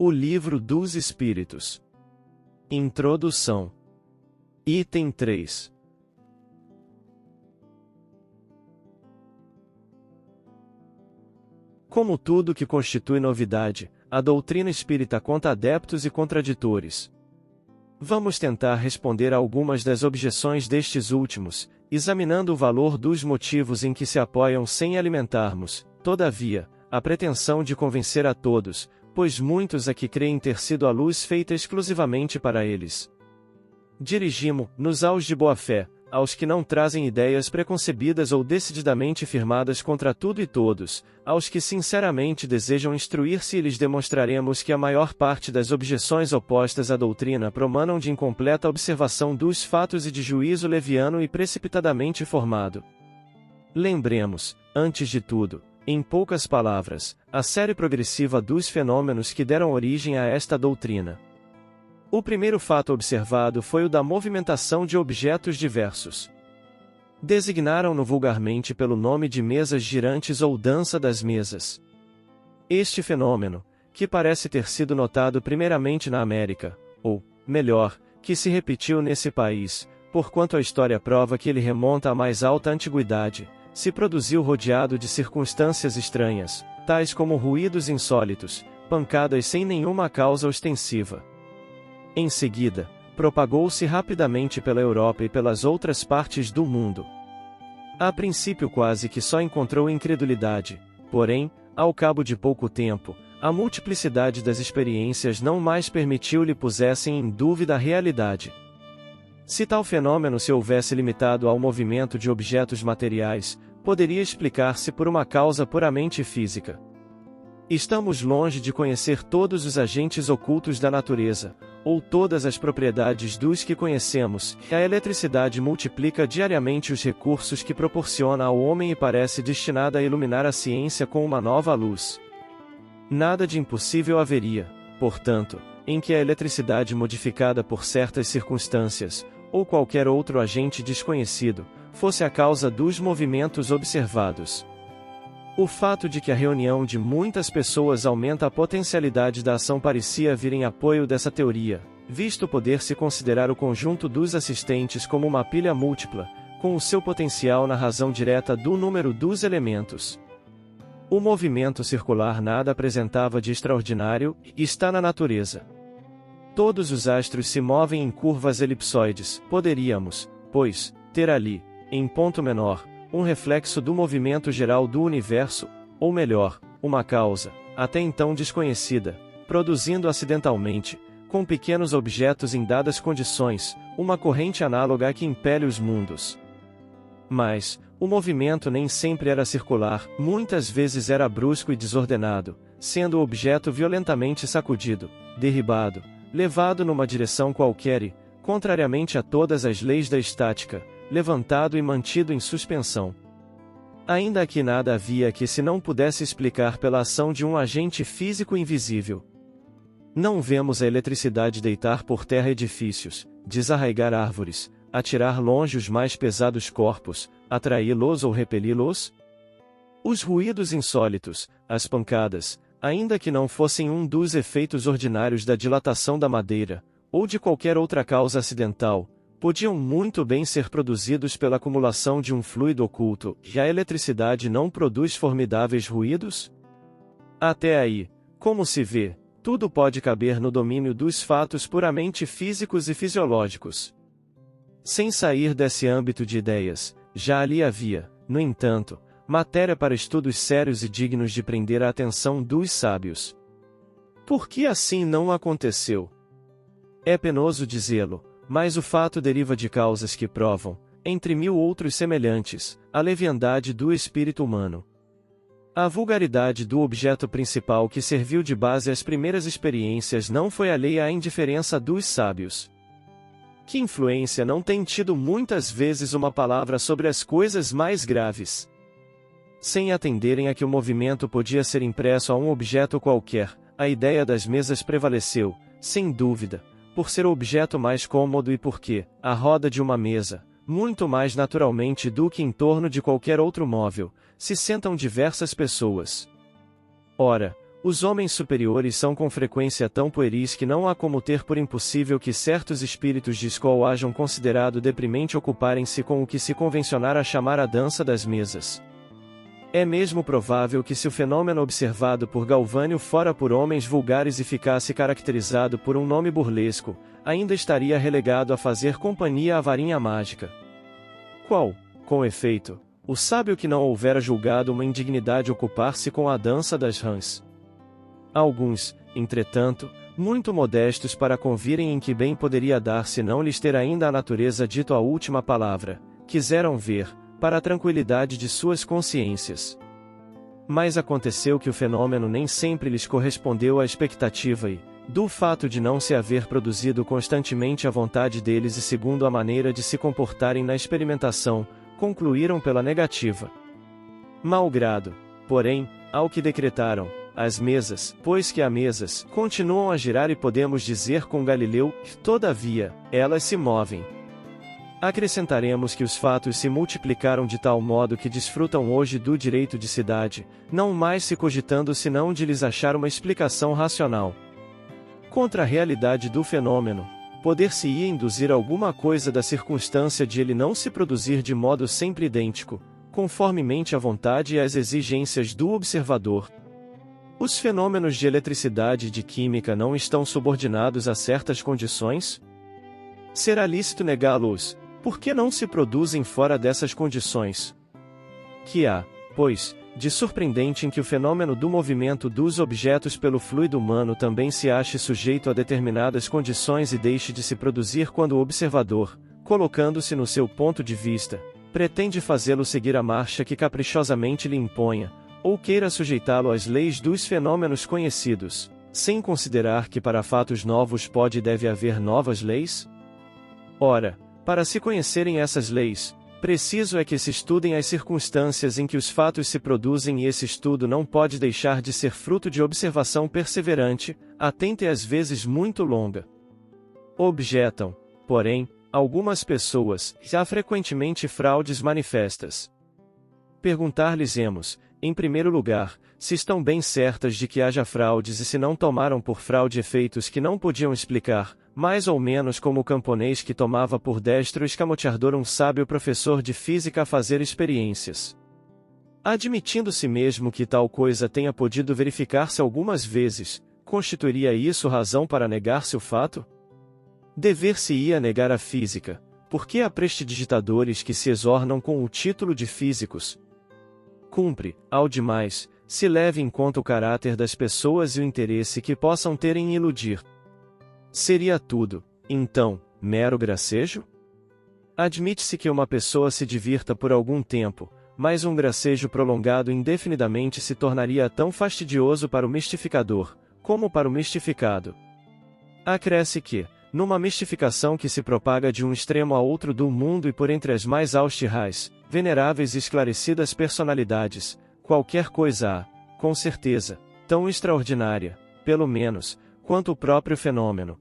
O Livro dos Espíritos. Introdução. Item 3. Como tudo que constitui novidade, a doutrina espírita conta adeptos e contraditores. Vamos tentar responder a algumas das objeções destes últimos, examinando o valor dos motivos em que se apoiam sem alimentarmos, todavia, a pretensão de convencer a todos, pois muitos aqui creem ter sido a luz feita exclusivamente para eles. Dirigimo-nos aos de boa fé, aos que não trazem ideias preconcebidas ou decididamente firmadas contra tudo e todos, aos que sinceramente desejam instruir-se e lhes demonstraremos que a maior parte das objeções opostas à doutrina promanam de incompleta observação dos fatos e de juízo leviano e precipitadamente formado. Lembremos, antes de tudo, em poucas palavras, a série progressiva dos fenômenos que deram origem a esta doutrina. O primeiro fato observado foi o da movimentação de objetos diversos. Designaram-no vulgarmente pelo nome de mesas girantes ou dança das mesas. Este fenômeno, que parece ter sido notado primeiramente na América, ou, melhor, que se repetiu nesse país, porquanto a história prova que ele remonta à mais alta antiguidade, se produziu rodeado de circunstâncias estranhas, tais como ruídos insólitos, pancadas sem nenhuma causa ostensiva. Em seguida, propagou-se rapidamente pela Europa e pelas outras partes do mundo. A princípio quase que só encontrou incredulidade, porém, ao cabo de pouco tempo, a multiplicidade das experiências não mais permitiu-lhe pusessem em dúvida a realidade. Se tal fenômeno se houvesse limitado ao movimento de objetos materiais, poderia explicar-se por uma causa puramente física. Estamos longe de conhecer todos os agentes ocultos da natureza, ou todas as propriedades dos que conhecemos. A eletricidade multiplica diariamente os recursos que proporciona ao homem e parece destinada a iluminar a ciência com uma nova luz. Nada de impossível haveria, portanto, em que a eletricidade modificada por certas circunstâncias, ou qualquer outro agente desconhecido, fosse a causa dos movimentos observados. O fato de que a reunião de muitas pessoas aumenta a potencialidade da ação parecia vir em apoio dessa teoria, visto poder-se considerar o conjunto dos assistentes como uma pilha múltipla, com o seu potencial na razão direta do número dos elementos. O movimento circular nada apresentava de extraordinário, e está na natureza. Todos os astros se movem em curvas elipsoides. Poderíamos, pois, ter ali, em ponto menor, um reflexo do movimento geral do universo, ou melhor, uma causa, até então desconhecida, produzindo acidentalmente, com pequenos objetos em dadas condições, uma corrente análoga à que impele os mundos. Mas, o movimento nem sempre era circular, muitas vezes era brusco e desordenado, sendo o objeto violentamente sacudido, derribado, levado numa direção qualquer e, contrariamente a todas as leis da estática, levantado e mantido em suspensão. Ainda que nada havia que se não pudesse explicar pela ação de um agente físico invisível. Não vemos a eletricidade deitar por terra edifícios, desarraigar árvores, atirar longe os mais pesados corpos, atraí-los ou repeli-los? Os ruídos insólitos, as pancadas, ainda que não fossem um dos efeitos ordinários da dilatação da madeira, ou de qualquer outra causa acidental, podiam muito bem ser produzidos pela acumulação de um fluido oculto, e a eletricidade não produz formidáveis ruídos? Até aí, como se vê, tudo pode caber no domínio dos fatos puramente físicos e fisiológicos. Sem sair desse âmbito de ideias, já ali havia, no entanto, matéria para estudos sérios e dignos de prender a atenção dos sábios. Por que assim não aconteceu? É penoso dizê-lo, mas o fato deriva de causas que provam, entre mil outros semelhantes, a leviandade do espírito humano. A vulgaridade do objeto principal que serviu de base às primeiras experiências não foi alheia à indiferença dos sábios. Que influência não tem tido muitas vezes uma palavra sobre as coisas mais graves? Sem atenderem a que o movimento podia ser impresso a um objeto qualquer, a ideia das mesas prevaleceu, sem dúvida, por ser o objeto mais cômodo e porque, à roda de uma mesa, muito mais naturalmente do que em torno de qualquer outro móvel, se sentam diversas pessoas. Ora, Os homens superiores são com frequência tão pueris que não há como ter por impossível que certos espíritos de escola hajam considerado deprimente ocuparem-se com o que se convencionara chamar a dança das mesas. É mesmo provável que se o fenômeno observado por Galvânio fora por homens vulgares e ficasse caracterizado por um nome burlesco, ainda estaria relegado a fazer companhia à varinha mágica. Qual, com efeito, o sábio que não houvera julgado uma indignidade ocupar-se com a dança das rãs? Alguns, entretanto, muito modestos para convirem em que bem poderia dar se não lhes ter ainda a natureza dito a última palavra, quiseram ver, para a tranquilidade de suas consciências. Mas aconteceu que o fenômeno nem sempre lhes correspondeu à expectativa e, do fato de não se haver produzido constantemente à vontade deles e segundo a maneira de se comportarem na experimentação, concluíram pela negativa. Mau grado, porém, ao que decretaram, as mesas, pois que há mesas, continuam a girar e podemos dizer com Galileu, todavia, elas se movem. Acrescentaremos que os fatos se multiplicaram de tal modo que desfrutam hoje do direito de cidade, não mais se cogitando senão de lhes achar uma explicação racional. Contra a realidade do fenômeno, poder-se-ia induzir alguma coisa da circunstância de ele não se produzir de modo sempre idêntico, conformemente à vontade e às exigências do observador. Os fenômenos de eletricidade e de química não estão subordinados a certas condições? Será lícito negá-los, porque não se produzem fora dessas condições? Que há, pois, de surpreendente em que o fenômeno do movimento dos objetos pelo fluido humano também se ache sujeito a determinadas condições e deixe de se produzir quando o observador, colocando-se no seu ponto de vista, pretende fazê-lo seguir a marcha que caprichosamente lhe imponha, ou queira sujeitá-lo às leis dos fenômenos conhecidos, sem considerar que para fatos novos pode e deve haver novas leis? Ora, para se conhecerem essas leis, preciso é que se estudem as circunstâncias em que os fatos se produzem e esse estudo não pode deixar de ser fruto de observação perseverante, atenta e às vezes muito longa. Objetam, porém, algumas pessoas, já frequentemente fraudes manifestas. Perguntar-lhes-emos, em primeiro lugar, se estão bem certas de que haja fraudes e se não tomaram por fraude efeitos que não podiam explicar, mais ou menos como o camponês que tomava por destro escamoteador um sábio professor de física a fazer experiências. Admitindo-se mesmo que tal coisa tenha podido verificar-se algumas vezes, constituiria isso razão para negar-se o fato? Dever-se-ia negar a física, porque há prestidigitadores que se exornam com o título de físicos. Cumpre, ao demais, se leve em conta o caráter das pessoas e o interesse que possam ter em iludir. Seria tudo, então, mero gracejo? Admite-se que uma pessoa se divirta por algum tempo, mas um gracejo prolongado indefinidamente se tornaria tão fastidioso para o mistificador, como para o mistificado. Acresce que, numa mistificação que se propaga de um extremo a outro do mundo e por entre as mais austerrais, veneráveis e esclarecidas personalidades, qualquer coisa há, com certeza, tão extraordinária, pelo menos, quanto o próprio fenômeno.